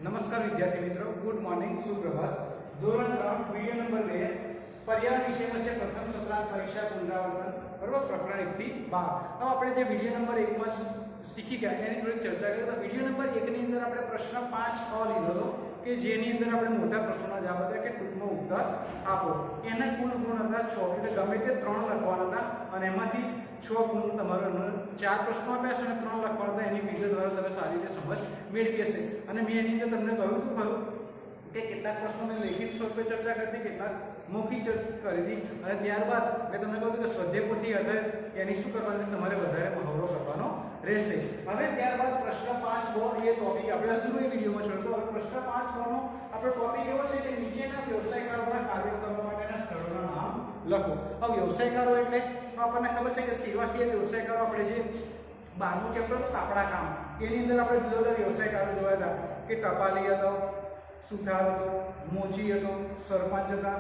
नमस्कार विद्यार्थी मित्रों, गुड मॉर्निंग, सुप्रभात। ધોરણ 3 વિડિયો નંબર 2 પર્યાવરણ વિષયમાં છે પ્રથમ સત્રાંત પરીક્ષા પુનરાવર્તન, બરાબર, પ્રકરણ 1 થી 12। હવે આપણે જે વિડિયો નંબર 1 માં શીખી ગયા એની થોડી ચર્ચા કરીએ તો વિડિયો નંબર 1 ની અંદર આપણે પ્રશ્ન 5 લીધો હતો કે જેની અંદર આપણે મોટા પ્રશ્નોના જવાબ હતા કે ટૂંકમાં ઉત્તર આપો। એના કુલ ગુણ હતા 6, એટલે ગમે તે 3 લખવાના હતા અને એમાંથી 6 ગુણ તમારો 4 પ્રશ્નો આપ્યા છે અને 3 લખવાના હતા। એની વિડિયો દ્વારા તમે સારી રીતે સમજ મેળવી હશે અને મેં એની અંદર તમને કહ્યું હતું ખરું કે કેટલાક પ્રશ્નોને લેખિત સ્વરૂપે ચર્ચા કરી હતી, કેટલાક મૌખિક કરી હતી અને ત્યારબાદ મેં તમને કહ્યું કે સ્વાધ્યાય પોથી આધારે એની શું કરવાનું, તમારે વધારે મહાવરો કરવાનો રહેશે। હવે ત્યારબાદ પ્રશ્ન 5 એ ટોપિક આપણે હજુ એ વિડીયોમાં છોડતો। હવે પ્રશ્ન 5 નો આપણો ટોપિક એવો છે કે નીચેના વ્યવસાયકારોના કાર્ય કરવા માટેના સ્થળોના નામ લખો। હવે વ્યવસાયકારો એટલે આપણને ખબર છે કે સેવાકીય વ્યવસાયકારો, આપણે જે 12મું ચેપ્ટર હતું કાપડા કામ, એની અંદર આપણે જુદા જુદા વ્યવસાયકારો જોયા હતા કે ટપાલી હતો, સુથાર હતો, મોચી હતો, સરપંચ હતા।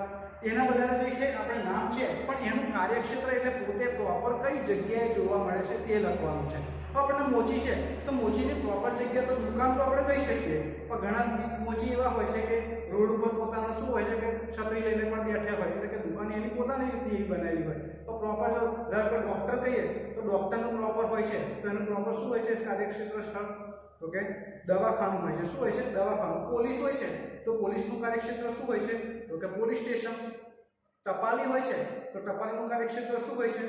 એના બધાના જે છે આપણે નામ છે, પણ એનું કાર્યક્ષેત્ર એટલે પોતે પ્રોપર કઈ જગ્યાએ જોવા મળે છે તે લખવાનું છે। આપણને મોચી છે તો મોચીની પ્રોપર જગ્યા તો દુકાન તો આપણે કહી શકીએ, પણ ઘણા મોચી એવા હોય છે કે રોડ ઉપર પોતાનું શું હોય છે કે છત્રી લઈને પણ બેઠા હોય, એટલે કે દુકાન એની પોતાની રીતે બનાવેલી હોય। તો પ્રોપર જો ધારો કે ડૉક્ટર કહીએ તો ડૉક્ટરનું પ્રોપર હોય છે, તો એનું પ્રોપર શું હોય છે કાર્યક્ષેત્ર સ્થળ, તો કે દવાખાનું હોય છે। શું હોય છે? દવાખાનું। પોલીસ હોય છે તો પોલીસનું કાર્યક્ષેત્ર શું હોય છે, તો કે પોલીસ સ્ટેશન। ટપાલી હોય છે તો ટપાલીનું કાર્યક્ષેત્ર શું હોય છે,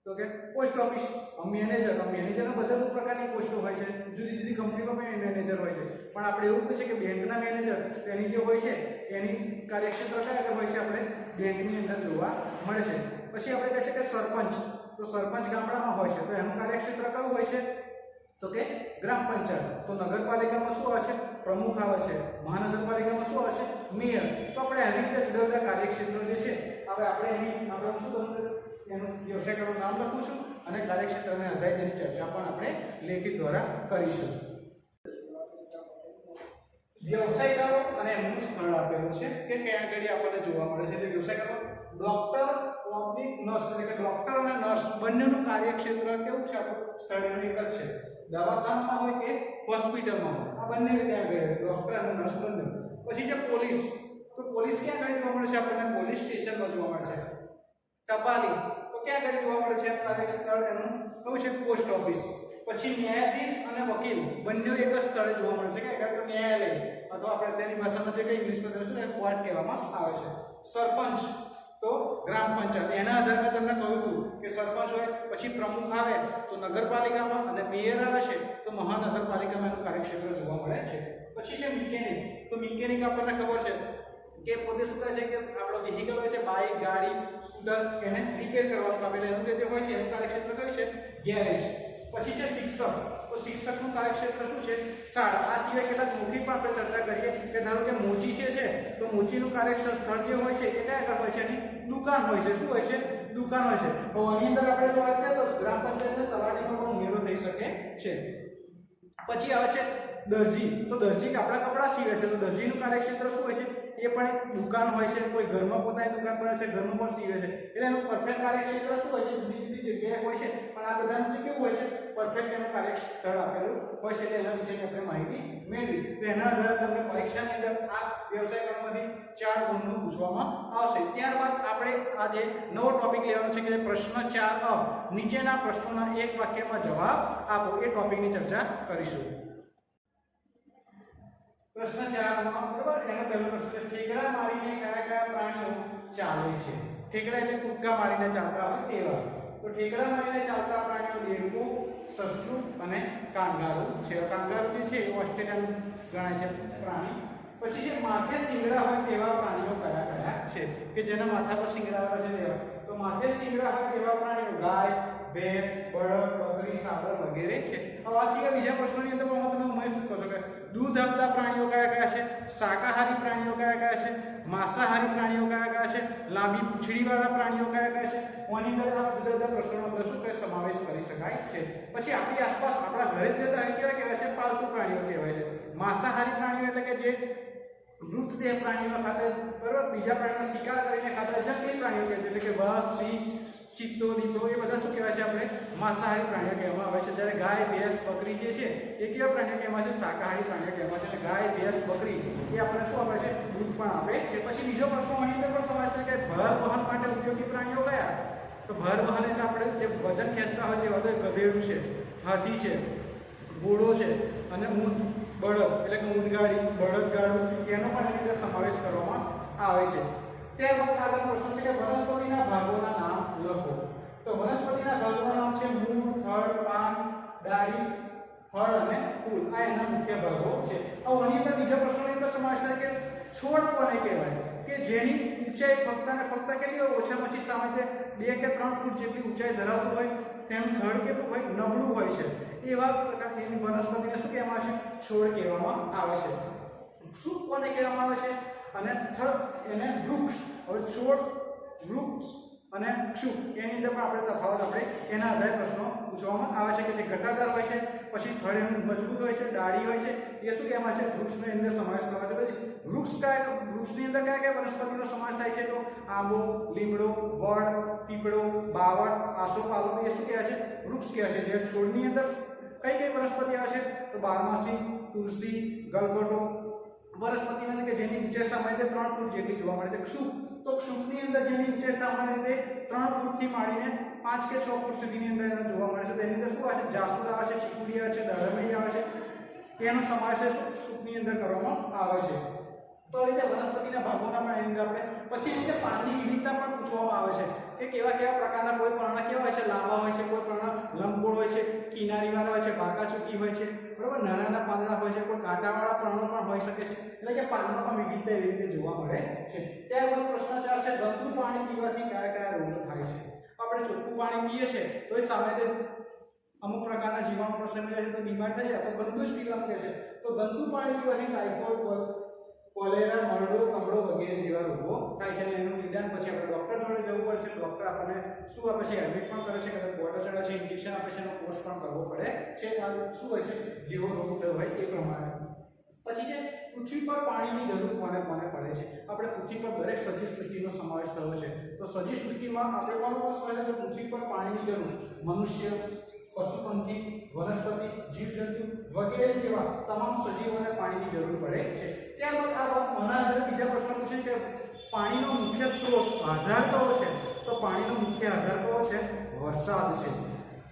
તો કે પોસ્ટ ઓફિસ। મેનેજરના બધા પ્રકારની પોસ્ટો હોય છે, જુદી જુદી કંપનીમાં પણ મેનેજર હોય છે, પણ આપણે એવું કહે છે કે બેંકના મેનેજર તેની જે હોય છે એની કાર્યક્ષેત્ર કયા આગળ હોય છે, આપણે બેંકની અંદર જોવા મળે છે। પછી આપણે કહે છે કે સરપંચ, તો સરપંચ ગામડામાં હોય છે તો એનું કાર્યક્ષેત્ર કયું હોય છે, તો કે ગ્રામ પંચાયત। તો નગરપાલિકામાં શું આવે છે, પ્રમુખ આવે છે। મહાનગરપાલિકામાં શું આવે છે, મેયર। તો આપણે આવી રીતે જુદા જુદા કાર્યક્ષેત્રો જે છે, હવે આપણે શું કરવું, એનું વ્યવસાયકારોનું નામ લખું છું અને કાર્યક્ષેત્રને આધારે તેની ચર્ચા પણ આપણે લેખિત દ્વારા કરીશું। વ્યવસાયકારો અને એમનું સ્થળ આપેલું છે કે કયા આગળ આપણને જોવા મળે છે। એટલે વ્યવસાયકારો ડોક્ટર, ઓપ્ટિક, નર્સ, એટલે કે ડોક્ટર અને નર્સ બંનેનું કાર્યક્ષેત્ર કેવું છે, આપણું સ્થળ એક જ છે। દવાખાનામાં હોય કે હોસ્પિટલમાં હોય, આ બંને ત્યાં આગળ ડોક્ટર અને નર્સ બંને। પછી જે પોલીસ, તો પોલીસ ક્યાં આગળ જોવા મળે છે, આપણને પોલીસ સ્ટેશનમાં જોવા મળે છે। ટપાલી તો ક્યાં આગળ જોવા મળે છે, કાર્યસ્થળ એનું કયું છે, પોસ્ટ ઓફિસ। પછી ન્યાયાધીશ અને વકીલ બંને એક જ સ્થળે જોવા મળે છે કે તો ન્યાયાલય, અથવા આપણે તેની ભાષામાં જે કે ઇંગ્લિશમાં દર્શાવે કોર્ટ કહેવામાં આવે છે। સરપંચ તો ગ્રામ પંચાયત, એના આધારે મેં તમને કહ્યું હતું કે સરપંચ હોય, પછી પ્રમુખ આવે તો નગરપાલિકામાં અને મેયર આવે છે તો મહાનગરપાલિકામાં એનું કાર્યક્ષેત્ર જોવા મળે છે। પછી છે મિકેનિક, તો મિકેનિક આપણને ખબર છે કે પોતે શું કરે છે કે આપણો વ્હીકલ હોય છે, બાઇક, ગાડી, સ્કૂટર, એને રિપેર કરવાનું કામ, એટલે એનું જે હોય છે એનું કાર્યક્ષેત્ર કયું છે, ગેરેજ। પછી છે શિક્ષક, તો શિક્ષકનું કાર્યક્ષેત્ર શું છે, શાળા। આ સિવાય કેટલાક મૌખિક પણ આપણે ચર્ચા કરીએ કે ધારો કે મોચી છે તો મોચીનું કાર્યક્ષેત્ર સ્થળ જે હોય છે એ કયા આગળ હોય છે, એની દુકાન હોય છે। શું હોય છે, દુકાન હોય છે। તો આની અંદર આપણે જો વાત કરીએ તો ગ્રામ પંચાયતના તલાટીમાં પણ ઉમેરો થઈ શકે છે। પછી આવે છે દરજી, તો દરજી કપડા સીવે છે, તો દરજીનું કાર્યક્ષેત્ર શું હોય છે, એ પણ એક દુકાન હોય છે। કોઈ ઘરમાં પોતાની દુકાન પર છે, ઘરમાં પણ સીવે છે, એટલે એનું પરફેક્ટ કાર્યક્ષેત્ર શું હોય છે, જુદી જુદી જગ્યાએ હોય છે, પણ આ બધાનું જે કેવું હોય છે, પરફેક્ટ એનું કાર્યસ્થળ આપેલું હોય છે, એટલે એના વિશે આપણે માહિતી મેળવી। તો એના આધારે તમને પરીક્ષાની અંદર આ વ્યવસાયકારોમાંથી 4 ગુણનું પૂછવામાં આવશે। ત્યારબાદ આપણે આજે નવો ટોપિક લેવાનો છે કે પ્રશ્ન 4 નીચેના પ્રશ્નોના એક વાક્યમાં જવાબ આપો, એ ટોપિકની ચર્ચા કરીશું। પ્રશ્ન 4 માં બરાબર, એનો પહેલો પ્રશ્ન છે ઠેકડા મારીને કયા કયા પ્રાણીઓ ચાલે છે। ઠેકડા એટલે કૂદકા મારીને ચાલતા હોય તેવા, તો ઠેકડા મારીને ચાલતા પ્રાણીઓ દેડકો, સસલું અને કાંગારૂ છે। કાંગારૂ જે છે એ ઓસ્ટ્રેલિયાનું ગણાય છે પ્રાણી। પછી છે માથે શિંગડા હોય તેવા પ્રાણીઓ કયા કયા છે, કે જેના માથા પર શિંગડા હોય છે તેવા, તો માથે શિંગડા હોય તેવા પ્રાણીઓ ગાય, ભેંસ, બળદ, બકરી, સાબર વગેરે છે। હવે આ સિવાય બીજા પ્રશ્નોની અંદર પણ તમે ઉમેરી શકો છો કે દૂધ આપતા પ્રાણીઓ કયા કયા છે, શાકાહારી પ્રાણીઓ કયા કયા છે, માંસાહારી પ્રાણીઓ કયા કયા છે, લાંબી પૂંછડીવાળા પ્રાણીઓ કયા કયા છે। આની અંદર આ જુદા જુદા પ્રશ્નોનો અંદર શું સમાવેશ કરી શકાય છે। પછી આપણી આસપાસ આપણા ઘરે જ રહેતા હોય કેવા કહેવાય છે, પાલતુ પ્રાણીઓ કહેવાય છે। માંસાહારી પ્રાણીઓ એટલે કે જે મૃતદેહ પ્રાણીઓ ખાતે, બરાબર, બીજા પ્રાણીનો શિકાર કરીને ખાતા જંગલી પ્રાણીઓ કહે છે, એટલે કે વાઘ, સિંહ, ચિત્તો, દીપડો એ બધા શું કહેવાય છે આપણે માંસાહારી પ્રાણીઓ કહેવામાં આવે છે. જ્યારે ગાય, ભેંસ, બકરી જે છે એ કેવા પ્રાણીઓ કહેવામાં છે? શાકાહારી પ્રાણીઓ કહેવામાં છે. ગાય, ભેંસ, બકરી એ આપણને શું આપે છે? દૂધ પણ આપે છે. પછી બીજો પ્રશ્ન આની અંદર પણ સમાવેશ થાય કે ભાર વહન માટે ઉપયોગી પ્રાણીઓ કયા? તો ભાર વહન એટલે આપણે જે વજન ખેંચતા હોય તેવા તો ગધેડું છે, હાથી છે, ઘોડો છે અને ઊંટ, બળદ એટલે કે ઊંટગાડી, બળદગાડું એનો પણ એની અંદર સમાવેશ કરવામાં આવે છે. ત્યારબાદ આગળ પ્રશ્ન છે કે વનસ્પતિના ભાગોના નામ લખો. તો વનસ્પતિના ભાગોના નામ છે મૂળ, થડ, પાન, ડાળી, ફળ અને ફૂલ. આ એના મુખ્ય ભાગો છે. હવે આની અંદર બીજા પ્રશ્નની અંદર સમાવેશ થાય કે છોડ કોને કહેવાય? કે જેની ઊંચાઈ ફક્ત ને ફક્ત કેટલી હોય? ઓછામાં ઓછી સામાન્ય 2 કે 3 ફૂટ જેટલી ઊંચાઈ ધરાવતું હોય. તેનું થડ કેટલું હોય? નબળું હોય છે. એવા પ્રકારની વનસ્પતિને શું કહેવામાં આવે છે? છોડ કહેવામાં આવે છે. વૃક્ષ કોને કહેવામાં આવે છે? અને થડ એને વૃક્ષ. હવે છોડ, વૃક્ષ અને ક્ષુપ એની અંદર પણ આપણે તફાવત આપણે એના આધારે પ્રશ્નો પૂછવામાં આવે છે કે તે ઘટાદાર હોય છે, પછી થડ એનું મજબૂત હોય છે, ડાળી હોય છે, એ શું કહેવામાં છે? વૃક્ષનો અંદર સમાવેશ કરવા છે. પછી વૃક્ષની અંદર કયા કયા વનસ્પતિનો સમાવેશ થાય છે? તો આંબો, લીમડો, વડ, પીપળો, બાવળ, આસોપાલવ એ શું કહેવાય છે? વૃક્ષ કહેવાય છે. જે છોડની અંદર કઈ કઈ વનસ્પતિ આવે છે? તો બારમાસી, તુલસી, ગલગોટો. વનસ્પતિની અંદર કે જેની ઊંચાઈ સામાન્ય રીતે 3 ફૂટ જેટલી જોવા મળે છે. ક્ષુપ, તો ક્ષુપની અંદર જેની ઊંચાઈ સામાન્ય રીતે 3 ફૂટથી માંડીને 5 કે 6 ફૂટ સુધીની અંદર જોવા મળે છે. તેની અંદર શું આવે છે? જાસૂદ આવે છે, ચીકુડી આવે છે, દાડમડી આવે છે. એનો સમાવેશ ક્ષુપની અંદર કરવામાં આવે છે. તો આ રીતે વનસ્પતિના ભાગોના પણ એની અંદર આપણે પછી એની અંદર પાનની વિવિધતા પણ પૂછવામાં આવે છે કે કેવા કેવા પ્રકારના કોઈ પ્રાણ કેવા હોય છે? લાંબા હોય છે, કોઈ પ્રાણ લંબગોળ હોય છે, કિનારીવાળા હોય છે, બાકાચૂકી હોય છે, બરાબર, નાના નાના પાંદડા હોય છે, કોઈ કાંટાવાળા પ્રાણો પણ હોઈ શકે છે. એટલે કે પાનમાં પણ વિવિધતા એવી રીતે જોવા મળે છે. ત્યારબાદ પ્રશ્ન 4 છે ગંદુ પાણી પીવાથી કયા કયા રોગો થાય છે? આપણે ચોખ્ખું પાણી પીએ છીએ તો એ સામાન્ય અમુક પ્રકારના જીવાણુ પ્રસરી જાય છે તો બીમાર થઈ જાય, તો ગંદુ જ પીવાનું કહે છે. તો ગંદુ પાણી પીવાથી ટાઇફોઇડ, કોલેરા, મરડો, કમળો વગેરે જેવા રોગો થાય છે. અને એનું નિદાન પછી આપણે ડોક્ટર જોડે જવું પડશે. ડોક્ટર આપણને શું આપે છે? એડમિટ પણ કરે છે, કદાચ બોટલ ચડે છે, ઇન્જેક્શન આપે છે, એનો કોર્સ પણ કરવો પડે છે. આ શું હોય છે? જેવો રોગ થયો હોય એ પ્રમાણે. પછી છે પૃથ્વી પર પાણીની જરૂર કોને કોને પડે છે? આપણે પૃથ્વી પર દરેક સજીવ સૃષ્ટિનો સમાવેશ થયો છે. તો સજીવ સૃષ્ટિમાં આપણે કોનો સમાવેશ થાય? પૃથ્વી પર પાણીની જરૂર મનુષ્ય, પશુપંખી, વનસ્પતિ, જીવજંતુ વગેરે જેવા તમામ સજીવોને પાણીની જરૂર પડે છે. ત્યારબાદ આના આધારે બીજા પ્રશ્ન પૂછે કે પાણીનો મુખ્ય સ્ત્રોત, આધાર કયો છે? તો પાણીનો મુખ્ય આધાર કયો છે? વરસાદ છે.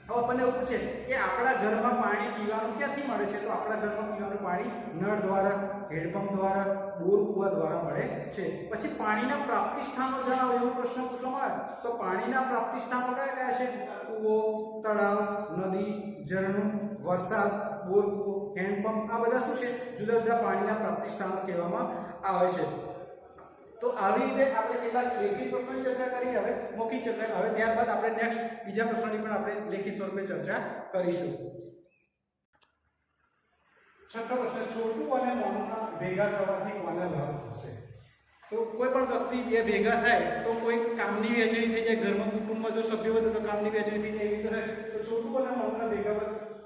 હવે આપણને એવું પૂછે કે આપણા ઘરમાં પાણી પીવાનું ક્યાંથી મળે છે? તો આપણા ઘરમાં પીવાનું પાણી નળ દ્વારા, હેન્ડપંપ દ્વારા, બોર કૂવા દ્વારા મળે છે. પછી પાણીના પ્રાપ્તિ સ્થાનો જણાવો એવો પ્રશ્ન પૂછવામાં આવે તો પાણીના પ્રાપ્તિ સ્થાનો કયા કયા છે? કૂવો, તળાવ, નદી, ઝરણું, વરસાદ, બોર કૂવો, હેન્ડપંપ. આ બધા શું છે? જુદા જુદા પાણીના પ્રાપ્તિ સ્થાનો કહેવામાં આવે છે. તો આવી રીતે આપણે કેટલાક લેખિત પ્રશ્નોની ચર્ચા કરી, હવે મૌખિક ચર્ચા. હવે ત્યારબાદ આપણે નેક્સ્ટ બીજા પ્રશ્નોની પણ આપણે લેખિત સ્વરૂપે ચર્ચા કરીશું. છઠ્ઠો પ્રશ્ન, છોટું અને મોટું ભેગા થવાથી કોને લાભ થશે? તો કોઈ પણ વ્યક્તિ બે ભેગા થાય તો કોઈ કામની વહેંચણી થઈ જાય. ઘરમાં કુટુંબમાં જો સભ્યો હોય તો કામની વહેંચણી થઈ જાય. એવી રીતે તો છોટું અને મોટું ભેગા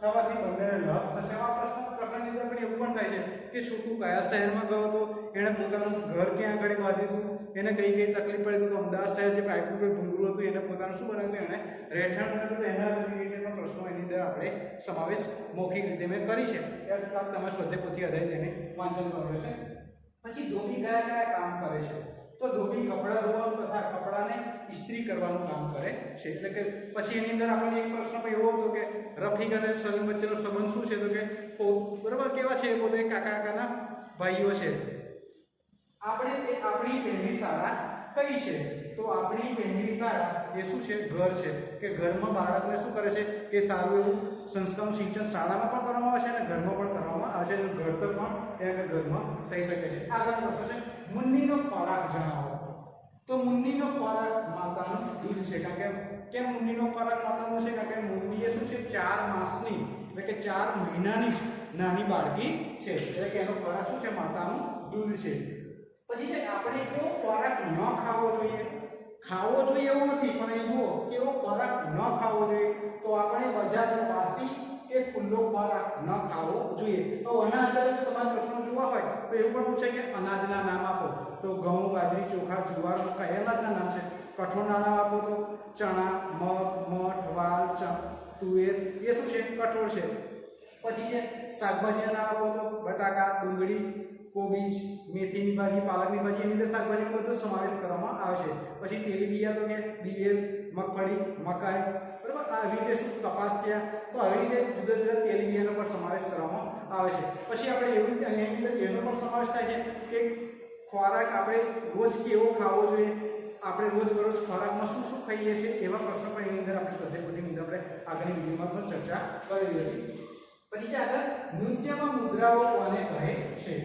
થવાથી બંનેને લાભ થશે. આ પ્રશ્નની અંદર પણ એવું પણ થાય છે કે છોટું કયા શહેરમાં ગયો હતો, એણે પોતાનું ઘર ક્યાં આગળ બાંધ્યું હતું, એને કઈ કઈ તકલીફ પડી. તો અમદાવાદ શહેર જે પાઇપનું ભૂંગળું હતું એને પોતાનું શું બનાવ્યું હતું? એને રહેઠાણ બનાવ્યું હતું. એના રિલેટેડના પ્રશ્નો એની અંદર આપણે સમાવેશ મૌખિક રીતે મેં કરી છે. ત્યાર તમે સ્વાધ્યાય પોથી આધારિત એને વાંચન કરવું છે. પછી ધોબી કયા કયા કામ કરે છે? તો ધોબી કપડાં ધોવાનું તથા કપડાને ઇસ્ત્રી કરવાનું કામ કરે છે. એટલે કે પછી એની અંદર આપણને એક પ્રશ્ન પણ એવો હતો કે રફીક અને સલીમ વચ્ચેનો સંબંધ શું છે? તો કે બરાબર કેવા છે? એ પોતે કાકા કાકાના ભાઈઓ છે. આપણી પહેલી શાળા કઈ છે? તો આપણી પહેલી શાળા એ શું છે? ઘર છે. કે ઘરમાં બાળકને શું કરે છે? કે સારું એવું સંસ્કારનું સિંચન શાળામાં પણ કરવામાં આવે છે અને ઘરમાં પણ કરવામાં આવે છે. અને ઘડતર પણ ત્યાં ઘરમાં થઈ શકે છે. આગળ પ્રશ્ન છે મુન્નીનો ખોરાક જણાવો. તો મુન્નીનો ખોરાક માતાનું દૂધ છે. કારણ કે મુન્નીનો ખોરાક માતાનો છે? કારણ કે મુન્ની એ શું છે? 4 માસની એટલે કે 4 મહિનાની નાની બાળકી છે. એટલે કે એનો ખોરાક શું છે? માતાનું દૂધ છે. પછી છે આપણે કેવો ખોરાક ન ખાવો જોઈએ? ખાવો જોઈએ એવું નથી, પણ એ જુઓ કેવો ખોરાક ન ખાવો જોઈએ. તો આપણે બજારનો વાસી કે ખુલ્લો ખોરાક ન ખાવો જોઈએ. તો આના આધારે જો તમારે પ્રશ્નો જોવા હોય તો એવું પણ પૂછે કે અનાજના નામ આપો. તો ઘઉં, બાજરી, ચોખા, જુવાર, મકાઈ અનાજના નામ છે. કઠોળના નામ આપો તો ચણા, મગ, મઠ, વાલ, તુવેર એ શું છે? કઠોળ છે. પછી છે શાકભાજીના નામ આપો તો બટાકા, ડુંગળી, કોબીજ, મેથીની ભાજી, પાલકની ભાજી, એની અંદર શાકભાજીનો બધો સમાવેશ કરવામાં આવે છે. પછી તેલીબિયા તો કે દિવેલ, મગફળી, મકાઈ, બરાબર. આવી રીતે શું કપાસ છે, તો આવી રીતે જુદા જુદા તેલીબિયાનો પણ સમાવેશ કરવામાં આવે છે. પછી આપણે એવું એની અંદર એનો પણ સમાવેશ થાય છે કે ખોરાક આપણે રોજ કેવો ખાવો જોઈએ, આપણે રોજ ખોરાકમાં શું શું ખાઈએ છીએ, એવા પ્રશ્નો પણ એની અંદર આપણે સ્વાધ્યાય પોથીની અંદર આપણે આગળની વિડીયોમાં પણ ચર્ચા કરેલી હતી. પછી છે આગળ નૃત્યમાં મુદ્રાઓ કોને કહે છે?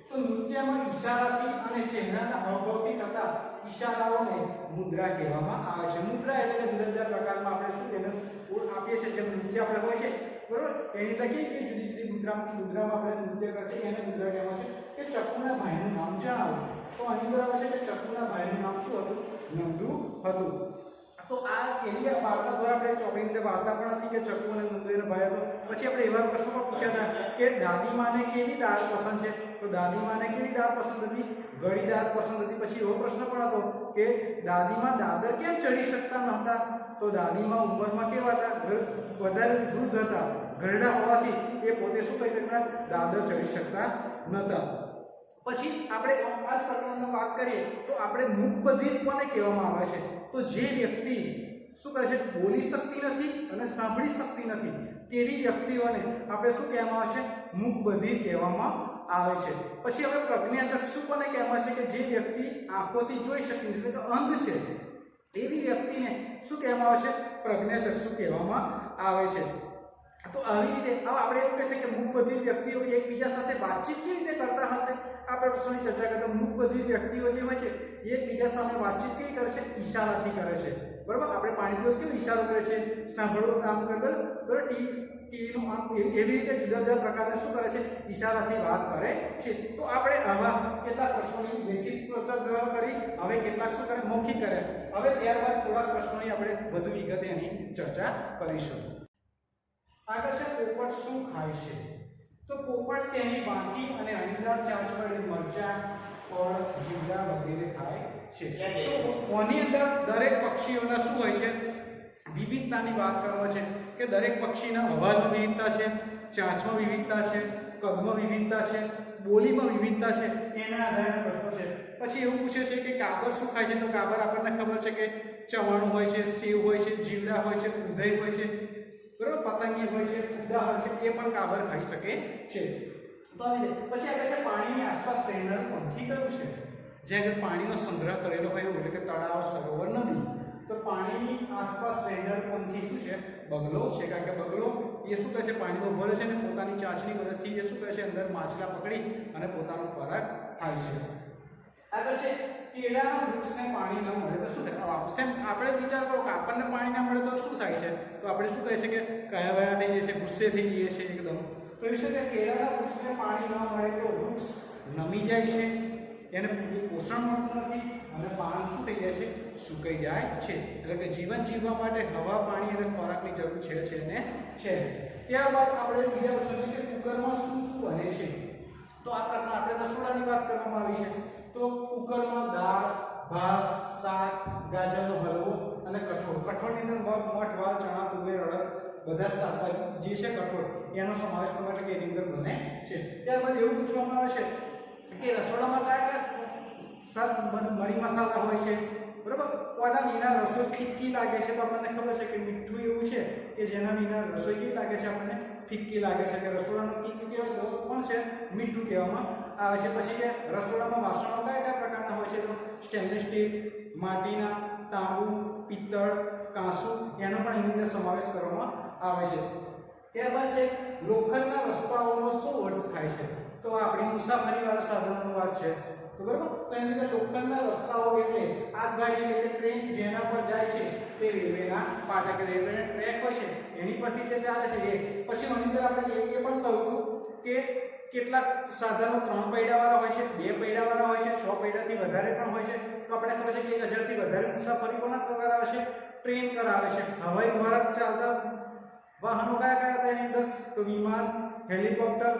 તો નૃત્યમાં ઈશારાથી અને ચહેરાના હાવભાવથી થતા ઈશારાઓને મુદ્રા કહેવામાં આવે છે. મુદ્રા એટલે કે જુદા જુદા પ્રકારમાં આપણે શું તેને આપીએ છીએ, જેમ નૃત્ય આપણે હોય છે, બરોબર, એની તકે એ જુદી જુદી મુદ્રામાં આપણે નૃત્ય કરશે એને મુદ્રા કહેવામાં છે. કે ચકુના ભાઈનું નામ જણાવો. તો આની અંદર આવે છે કે ચકુના ભાઈનું નામ શું હતું? નંદુ હતું. તો આ એવી વાર્તા દ્વારા આપણે ચોપડીની અંદર વાર્તા પણ હતી કે ચકુ અને નંદુ એનો ભાઈ હતો. પછી આપણે એવા પ્રશ્નો પણ પૂછ્યા હતા કે દાદીમાને કેવી દાળ પસંદ છે? તો દાદીમાને કેવી દાળ પસંદ હતી? ગળી દાળ પસંદ હતી. પછી એવો પ્રશ્ન પણ હતો કે દાદીમા દાદર કેમ ચડી શકતા નહોતા? તો દાદીમા ઉંમરમાં કેવા હતા? વધારે વૃદ્ધ હતા, ઘરડા હોવાથી એ પોતે શું કરી શકતા? દાદર ચડી શકતા નહોતા. પછી આપણે આ પ્રકરણની વાત કરીએ તો આપણે મૂકબધિર કોને કહેવામાં આવે છે? તો જે વ્યક્તિ શું કરે છે? બોલી શકતી નથી અને સાંભળી શકતી નથી તેવી વ્યક્તિઓને આપણે શું કહેવામાં આવે છે? મૂકબધિર કહેવામાં આવે છે. પછી હવે પ્રજ્ઞાચક્ષુ કોને કહેવામાં છે? કે જે વ્યક્તિ આંખોથી જોઈ શકતી નથી, એટલે કે અંધ છે, એવી વ્યક્તિને શું કહેવામાં આવે છે? પ્રજ્ઞાચક્ષુ કહેવામાં આવે છે. તો આવી રીતે હવે આપણે એવું કહે છે કે મૂકબધિર વ્યક્તિઓ એકબીજા સાથે વાતચીત કેવી રીતે કરતા હશે? આપણે પ્રશ્નની ચર્ચા કરતા મૂકબધિર વ્યક્તિઓ જે હોય છે એકબીજા સામે વાતચીત કેવી કરે છે? ઈશારાથી કરે છે, બરાબર. આપણે પાણી પીવો કેવો ઈશારો કરે છે? સાંભળવું આમ કરે, બરાબર. ટીવીનું આમ એવી રીતે જુદા જુદા પ્રકારના શું કરે છે? ઈશારાથી વાત કરે છે. તો આપણે આવા કેટલાક પ્રશ્નોની લેખિત ચર્ચા કરી, હવે કેટલાક શું કરે? મૌખિક કરે. હવે ત્યારબાદ થોડાક પ્રશ્નોની આપણે વધુ વિગતે એની ચર્ચા કરીશું. આગળ છે પોપટ શું ખાય છે? તો પોપટ તેની વાંકી અને અણીદાર ચાંચ વડે મરચાં, ફળ, જીવડા વગેરે ખાય છે. તો કોની અંદર દરેક પક્ષીઓના શું હોય છે? વિવિધતાની વાત કરવામાં છે કે દરેક પક્ષીના અવાજમાં વિવિધતા છે, ચાંચમાં વિવિધતા છે, કદમાં વિવિધતા છે, બોલીમાં વિવિધતા છે, એના આધારે પ્રશ્નો છે. પછી એવું પૂછે છે કે કાબર શું ખાય છે? તો કાબર આપણને ખબર છે કે ચવાણું હોય છે, સેવ હોય છે, જીવડા હોય છે, ઉધઈ હોય છે, બરાબર, પતંગી હોય છે, કુદા હોય છે, એ પણ કાબર ખાઈ શકે છે. તો આવી રીતે પછી આગળ છે પાણીની આસપાસ રહેનાર પંખી કયું છે? જે આગળ પાણીનો સંગ્રહ કરેલો હોય એવું, એટલે કે તળાવ, સરોવર, નદી. તો પાણીની આસપાસ રહેનાર પંખી શું છે? બગલો છે. કારણ કે બગલો એ શું કરે છે? પાણીમાં ભરે છે અને પોતાની ચાંચની મદદથી એ શું કરે છે? અંદર માછલા પકડી અને પોતાનો ખોરાક ખાય છે. આગળ છે કેળાના વૃક્ષને પાણી ન મળે તો શું થાય? આપણે વિચાર કરો કે આપણને પાણી ના મળે તો શું થાય છે? તો આપણે શું કહે છે કે કયા થઈ જાય છે, ગુસ્સે થઈ જઈએ છીએ એકદમ. તો એ છે કે કેળાના વૃક્ષને પાણી ન મળે તો વૃક્ષ નમી જાય છે, એને પૂરતું પોષણ મળતું નથી અને પાન શું થઈ જાય છે? સુકાઈ જાય છે. એટલે કે જીવન જીવવા માટે હવા, પાણી અને ખોરાકની જરૂર છે ને છે. ત્યારબાદ આપણે બીજા પ્રશ્ન કે કુકરમાં શું શું બને છે? તો આ પ્રકારના આપણે રસોડાની વાત કરવામાં આવી છે. તો કુકરમાં દાળ, ભાત, શાક, ગાજરનો હલવો અને કઠોળ. કઠોળની અંદર મગ, મઠ, વાલ, ચણા, તુવેર, અડદ બધા શાકભાજી જે છે કઠોળ એનો સમાવેશ કરવા માટે એની અંદર બને છે. ત્યારબાદ એવું પૂછવામાં આવે છે કે રસોડામાં કયા કયા મરી મસાલા હોય છે, બરાબર. કોના વિના રસોઈ ફિક્કી લાગે છે? તો આપણને ખબર છે કે મીઠું એવું છે કે જેના વિના રસોઈ કેવી લાગે છે? આપણને ફિક્કી લાગે છે. કે રસોડાનું કીધું કહેવાય તો પણ છે મીઠું કહેવામાં આવે છે. પછી કે રસોડામાં વાસણો કયા કયા પ્રકારના હોય છે? તો સ્ટેનલેસ સ્ટીલ, માટીના, તાંબુ, પિત્તળ, કાંસુ એનો પણ એની અંદર સમાવેશ કરવામાં આવે છે. ત્યારબાદ છે લોખંડના રસ્તાઓનો શું અર્થ થાય છે? તો આપણી મુસાફરીવાળા સાધનોની વાત છે, તો બરાબર. તો એની અંદર લોખંડના રસ્તાઓ એટલે આગગાડી એટલે ટ્રેન જેના પર જાય છે તે રેલવેના પાટા, કે રેલવેના ટ્રેક હોય છે એની પરથી જે ચાલે છે એ. પછી એની અંદર આપણે એ પણ કહ્યું કે કેટલાક સાધનો 3 પૈડાવાળા હોય છે, 2 પૈડાવાળા હોય છે, 6 પૈડાથી વધારે પણ હોય છે. તો આપણે ખબર છે કે 1000 થી વધારે મુસાફરી કોના કરાવે છે? ટ્રેન કરાવે છે. હવાઈ દ્વારા ચાલતા વાહનો કયા કયા હતા એની અંદર? તો વિમાન, હેલિકોપ્ટર,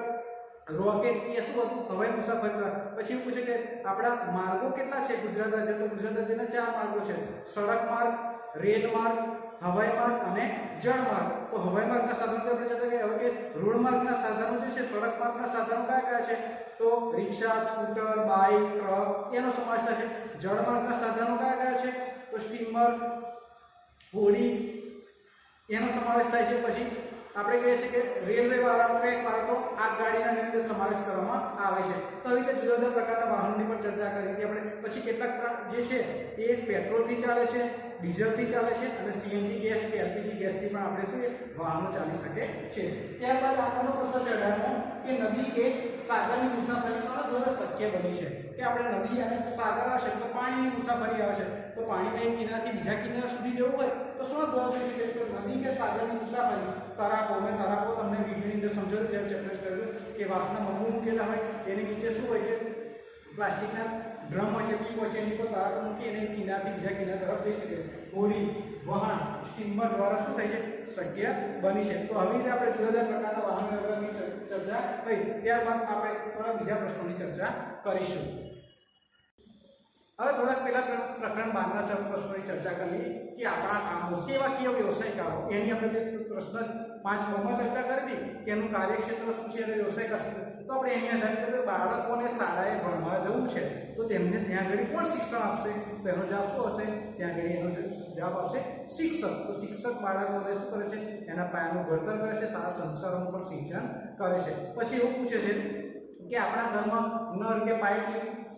રોકેટ, એ શું હતું? હવાઈ મુસાફરી. પછી એવું પૂછે કે આપણા માર્ગો કેટલા છે ગુજરાત રાજ્ય? તો ગુજરાત રાજ્યના 4 માર્ગો છે: સડક માર્ગ, રેલ માર્ગ, હવાઈ માર્ગ અને જળ માર્ગ. તો હવાઈ માર્ગના સાધનો આપણે ચર્ચા કરી. હવે કે રોડ માર્ગના સાધનો જે છે, સડક માર્ગના સાધનો કયા કયા છે? તો રિક્ષા, સ્કૂટર, બાઇક, ટ્રક એનો સમાવેશ થાય છે. જળ માર્ગના સાધનો કયા કયા છે? તો સ્ટીમર, હોડી એનો સમાવેશ થાય છે. પછી આપણે કહીએ છીએ કે રેલવે વાળા, ટ્રેક વાળા, તો આગગાડીના અંદર સમાવેશ કરવામાં આવે છે. તો આવી રીતે જુદા જુદા પ્રકારના વાહનોની પણ ચર્ચા કરી હતી આપણે. પછી કેટલાક જે છે એ પેટ્રોલથી ચાલે છે, ડીઝલથી ચાલે છે અને સીએનજી ગેસ કે એલપીજી ગેસથી પણ આપણે શું વાહનો ચાલી શકે છે. ત્યારબાદ આગળનો પ્રશ્ન છે 18મો કે નદી કે સાગરની મુસાફરી શાના દ્વારા શક્ય બની છે? કે આપણે નદી અને સાગર આવશે તો પાણીની મુસાફરી આવે છે. તો પાણીમાં એક કિનારાથી બીજા કિનારા સુધી જવું હોય તો શાના દ્વારા શક્ય છે? નદી કે સાગરની મુસાફરી. તરાપો તમને વિડીયોની અંદર સમજાવ્યું, જ્યારે ચેપ્ટર કર્યું કે વાસના મમ્મું મૂકેલા હોય એની નીચે શું હોય છે? પ્લાસ્ટિકના ડ્રમ હોય છે, પીપ હોય છે, એની પર તરાપો મૂકી અને કિનારાથી બીજા કિનારા તરફ જઈ શકે. હોડી, વાહન, સ્ટીમર દ્વારા શું થાય છે? શક્ય બની છે. તો આવી રીતે આપણે જુદા જુદા પ્રકારના વાહન વ્યવહારની ચર્ચા કરી. ત્યારબાદ આપણે થોડા બીજા પ્રશ્નોની ચર્ચા કરીશું. હવે થોડાક પહેલા પ્રકરણ 12ના પ્રશ્નોની ચર્ચા કરી કે આપણા કામો, સેવાકીય વ્યવસાયકારો, એની આપણે પ્રશ્ન 5 ચર્ચા કરી હતી કે એનું કાર્યક્ષેત્ર શું છે અને વ્યવસાય શું છે. તો આપણે એની આધારે બાળકોને શાળાએ ભણવા જવું છે તો તેમને ત્યાં આગળ કોણ શિક્ષણ આપશે? તો એનો જવાબ શું હશે? ત્યાં આગળ એનો જવાબ આવશે શિક્ષક. તો શિક્ષક બાળકોને શું કરે છે? એના પાયાનું ઘડતર કરે છે, સારા સંસ્કારોનું પણ સિંચન કરે છે. પછી એવું પૂછે છે કે આપણા ઘરમાં નળ કે પાઇપ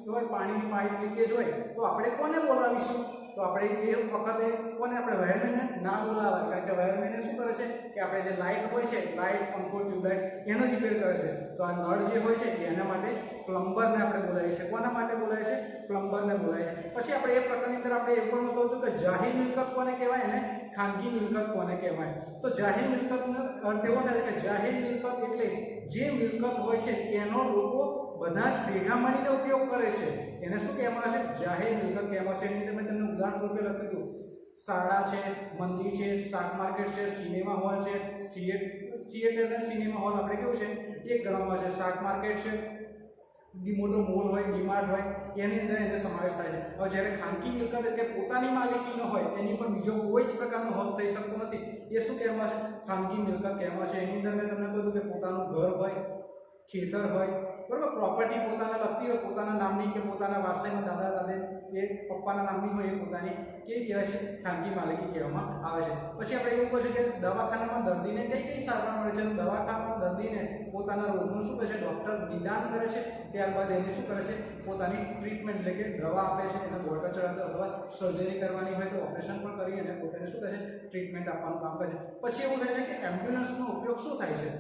હોય, પાણીની પાઇપ લીકેજ હોય તો આપણે કોને બોલાવીશું? તો આપણે એ વખતે કોને? આપણે વાયરમેનને ના બોલાવાય, કારણ કે વાયરમેન શું કરે છે કે આપણે જે લાઇટ હોય છે, લાઇટ, પંખો, ટ્યુબલાઇટ એનો રિપેર કરે છે. તો આ નળ જે હોય છે એના માટે પ્લમ્બરને આપણે બોલાવીએ છીએ. કોના માટે બોલાવીએ છીએ? પ્લમ્બરને બોલાવીએ છીએ. પછી આપણે એ પ્રકરણની અંદર આપણે એ પણ કહ્યું કે જાહેર મિલકત કોને કહેવાય અને ખાનગી મિલકત કોને કહેવાય. તો જાહેર મિલકતનો અર્થ એવો થાય કે જાહેર મિલકત એટલે જે મિલકત હોય છે એનો લોકો બધા જ ભેગા મળીને ઉપયોગ કરે છે, એને શું કહેવામાં આવે છે? જાહેર મિલકત કહેવામાં છે. એની અંદર મેં તમને ઉદાહરણ સ્વરૂપે લખ્યું હતું. શાળા છે, મંદિર છે, શાક માર્કેટ છે, સિનેમા હોલ છે. થિયેટર અને સિનેમા હોલ આપણે કેવું છે? એક ગણવામાં છે. શાક માર્કેટ છે, મોટો મોલ હોય, ડીમાર્ટ હોય, એની અંદર એને સમાવેશ થાય છે. હવે જ્યારે ખાનગી મિલકત એટલે પોતાની માલિકીનો હોય, એની પર બીજો કોઈ જ પ્રકારનો હક થઈ શકતો નથી, એ શું કહેવામાં છે? ખાનગી મિલકત કહેવામાં છે. એની અંદર મેં તમને કહ્યું કે પોતાનું ઘર હોય, ખેતર હોય, બરાબર, પ્રોપર્ટી પોતાના લગતી હોય, પોતાના નામની કે પોતાના વારસાઈમાં દાદા દાદી એ પપ્પાના નામની હોય, એ પોતાની કેવી કહેવાય છે? ખાનગી માલિકી કહેવામાં આવે છે. પછી આપણે એવું કહે છે કે દવાખાનામાં દર્દીને કઈ સારવાર મળે છે? દવાખાનામાં દર્દીને પોતાના રોગનું શું કહે છે? ડૉક્ટર નિદાન કરે છે, ત્યારબાદ એને શું કરે છે? પોતાની ટ્રીટમેન્ટ એટલે કે દવા આપે છે, એને બોટલ ચડાવે અથવા સર્જરી કરવાની હોય તો ઓપરેશન પણ કરી અને પોતાને શું કહે છે? ટ્રીટમેન્ટ આપવાનું કામ કરે છે. પછી એવું થાય છે કે એમ્બ્યુલન્સનો ઉપયોગ શું થાય છે?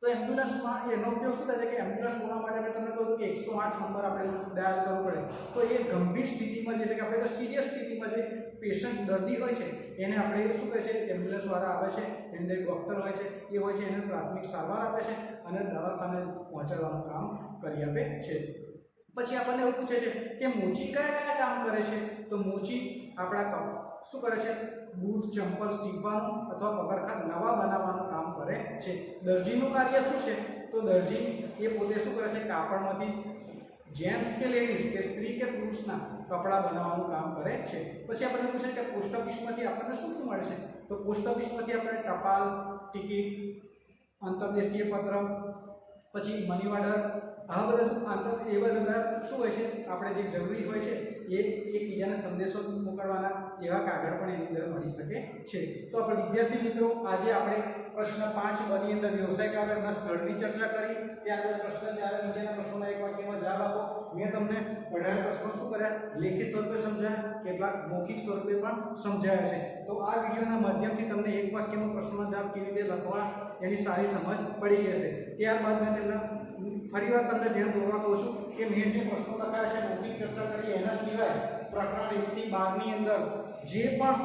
તો એમ્બ્યુલન્સમાં એનો ઉપયોગ શું થાય છે કે એમ્બ્યુલન્સ બોલાવવા માટે આપણે તમને કહ્યું કે 108 નંબર આપણે ડાયલ કરવો પડે. તો એ ગંભીર સ્થિતિમાં એટલે કે આપણે સિરિયસ સ્થિતિમાં જે પેશન્ટ દર્દી હોય છે એને આપણે શું કહે છે? એમ્બ્યુલન્સવાળા આવે છે, એની અંદર ડૉક્ટર હોય છે, એ હોય છે, એને પ્રાથમિક સારવાર આપે છે અને દવાખાને પહોંચાડવાનું કામ કરી આપે છે. પછી આપણને એવું પૂછે છે કે મોચી કયા કામ કરે છે? તો મોચી આપણા શું કરે છે? બૂટ, ચંપલ સીવવાનું અથવા પગરખાં નવા બનાવવાનું કામ કરે છે. દરજીનું કાર્ય શું છે? તો દરજી એ પોતે શું કરે છે? કાપડમાંથી જેન્ટ્સ કે લેડીઝ કે સ્ત્રી કે પુરુષના કપડાં બનાવવાનું કામ કરે છે. પછી આપણને પૂછે કે પોસ્ટ ઓફિસમાંથી આપણને શું શું મળે છે? તો પોસ્ટ ઓફિસમાંથી આપણે ટપાલ ટિકિટ, અંતરદેશીય પત્ર, પછી મની ઓર્ડર, આ બધા એ બધા શું હોય છે? આપણે જે જરૂરી હોય છે એ એકબીજાને સંદેશો મોકલવાના એવા કાગળ પણ એની અંદર મળી શકે છે. તો આપણે વિદ્યાર્થી મિત્રો આજે આપણે પ્રશ્ન 5 ની અંદર વ્યવસાયકારોના સ્થળની ચર્ચા કરી. ત્યારબાદ પ્રશ્ન 4 નીચેના પ્રશ્નોના એક વાક્યમાં જવાબ આપો. મેં તમને 18 પ્રશ્નો શું કર્યા? લેખિત સ્વરૂપે સમજાયા, કેટલાક મૌખિક સ્વરૂપે પણ સમજાયા છે. તો આ વિડીયોના માધ્યમથી તમને એક વાક્યમાં પ્રશ્નોના જવાબ કેવી રીતે લખવા એની સારી સમજ પડી જશે. ત્યારબાદ મેં તેમના ફરીવાર તમને ધ્યાન દોરવા કહું છું કે મેં જે પ્રશ્નો લખાયા છે મૌખિક ચર્ચા કરી, એના સિવાય પ્રકરણ 1 થી 12 ની અંદર જે પણ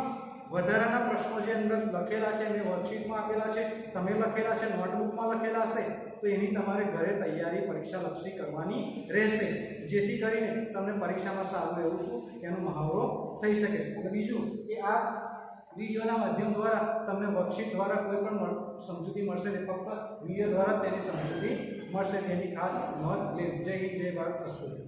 વધારાના પ્રશ્નો જે અંદર લખેલા છે, મેં વર્કશીટમાં આપેલા છે, તમે લખેલા છે, નોટબુકમાં લખેલા હશે, તો એની તમારે ઘરે તૈયારી પરીક્ષાલક્ષી કરવાની રહેશે, જેથી કરીને તમને પરીક્ષામાં સારું એવું શું એનો મહાવરો થઈ શકે. અને બીજું કે આ વિડીયોના માધ્યમ દ્વારા તમને વર્કશીટ દ્વારા કોઈ પણ સમજૂતી મળશે ને, ફક્ત વિડીયો દ્વારા તેની સમજૂતી મળશે, તેની ખાસ નોંધ લેવી. જય હિન્દ, જય ભારત.